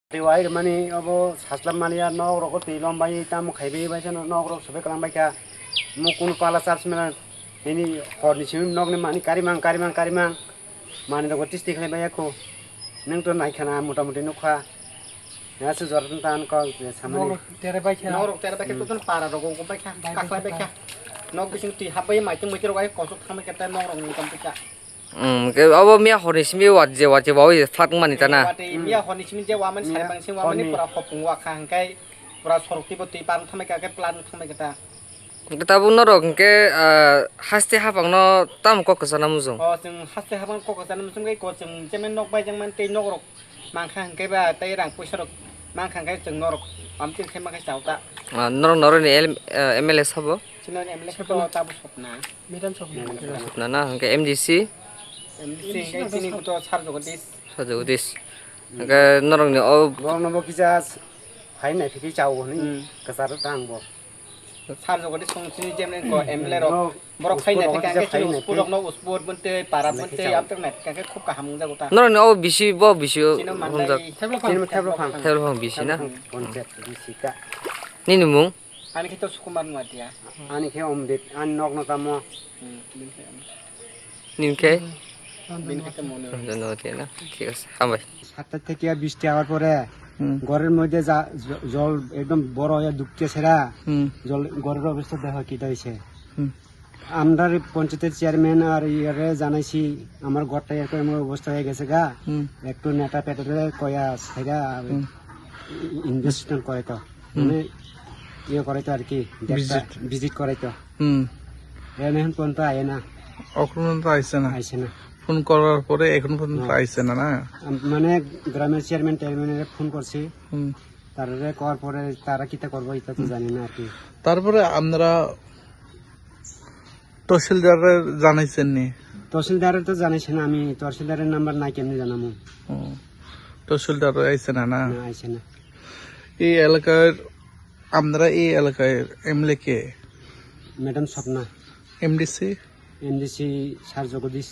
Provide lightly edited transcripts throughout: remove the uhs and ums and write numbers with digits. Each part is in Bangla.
Riwai mani abo haslam mania no roko ti lombai tam khaibe baisa no roko sobe kalang baika mo kun pala charge mena ini horni sim nok ne mani karimang mani roko tisti khai baya ko nang to nai khana mota moti nukha ya su jor tan ko samani tere baika to ton para roko ko baika kaklai baika nok bising ti habai mai tung mukir wai ko sok thamai kata nok rong kam pika ke abo mia horni simi watje bawi flat mani tana mia horni simi je waman sare bang sing waman ni pura khopung wa khang kai pura sorok ti boti pan thamai ka ke plan thamai kata tabu norok ke haste hapang no tam ko kesana musung jeng haste hapang ko kesana musung kai ko jeng jemen nok bai jeng man te nok rok mang khang kai ba tai rang puisa rok mang khang kai jeng norok am tin khai ma kai chauta norok ni MLA sabo sino ni MLA ko tabu sopna medan sopna na ke MDC sing kai sini ko to char Jogdis ke norok ni o gong no kisa hai nai phiki chau ni kasar tang bo char jogdis song sini jemen ko MLA rok borok khai nai ka ke usburok no usbur bunte para bunte am tak nai ka ke khop ka hamung jago ta norok ni o bisi sino mandai teblo phang bisi na concept bisika ni numung ani kita sukumar muatia ani khe omdit an nok no tamo নিমকে bin kita mone ধন্যবাদ না ঠিক আছে হামাই 7টা থেকে 20টা আওয়ার পরে ঘরের মধ্যে জল একদম বড় হয়ে ঢুকতেছে না জল ঘরের অবস্থা দেখো কি হইছে আমরা পঞ্চায়েতের চেয়ারম্যান আর ইয়ারে জানাইছি আমার ঘরটা এরকম অবস্থা হয়ে গেছে গা একটু নেতা পেটরে কয়া সেরা ইনভেস্টমেন্ট করে তো মানে ইয়ে করে তো আর কি ভিজিট করে তো এখন পর্যন্ত আয় না এখনো তো আইছে না ফোন করার পরে এখন পর্যন্ত আইছে না না মানে গ্রামের চেয়ারম্যানের ফোন করছি তারপরে করার পরে তারা কিটা করবো এটা তো জানি না আর কি তারপরে আমরা তহসিলদারের জানাইছেন নি তহসিলদারের তো জানাইছে না আমি তহসিলদারের নাম্বার নাই কেমনি জানাবো তহসিলদার আইছে না না আইছে না এই এলাকার আমরা এই এলাকায় এমএলএ কে madam Swapna MDC sir Jagdish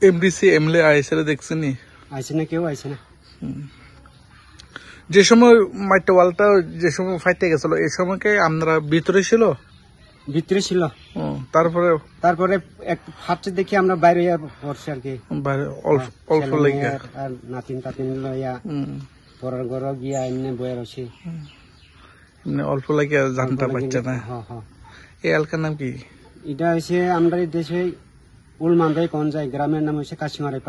MDC MLA আইছে দেখছেন নি আইছে না কেউ আইছে না যে সময় মাইটা ওয়ালটা যে সময় ফাইটে গেছিল এই সময়কে আমরা ভিতরে ছিল তারপরে এক ফার্স্টে দেখি আমরা বাইরে পড়ছি আর কি অল্প লাগে আর নাতিন লইয়া পরের ঘর গিয়া এমনি বয়ে রয়েছি অল্প লাগে জানতে পারছে না এই এলাকার নাম কি এটা হচ্ছে আমরা দেশে উলমান্দাই কোন যায় গ্রামের নাম হচ্ছে কাশিমারাই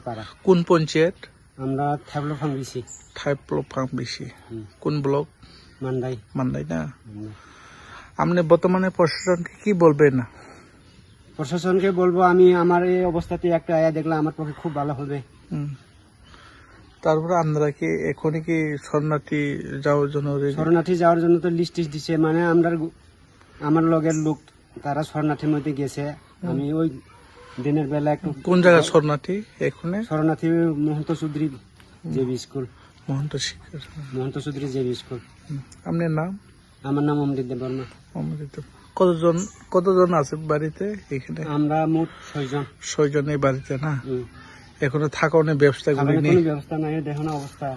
পাড়া কোন পঞ্চায়েত আমরা থাইপ্লো ফাং বিছি কোন ব্লক মান্দাই না আপনি বর্তমানে প্রশাসনকে কি বলবেন না প্রশাসনকে বলবো আমি আমার এই অবস্থাতে একটা আয়া দেখলে আমার পক্ষে খুব ভালো হবে তারপরে আমরা কি এখনই কি শরণার্থী যাওয়ার জন্য তো লিস্ট দিছে মানে আমার লগের লোক তারা শরণার্থীর মধ্যে গেছে আমি ওই দিনের বেলা একটু কোন জায়গায় শরণার্থী মহন্ত চৌধুরী জেবি স্কুল আপনার নাম আমার নাম অমৃত দেব বর্মা কতজন আছে বাড়িতে এখানে আমরা মোট 6 জন এই বাড়িতে না এখনো থাকা অনেক ব্যবস্থা নাই দেখো না অবস্থা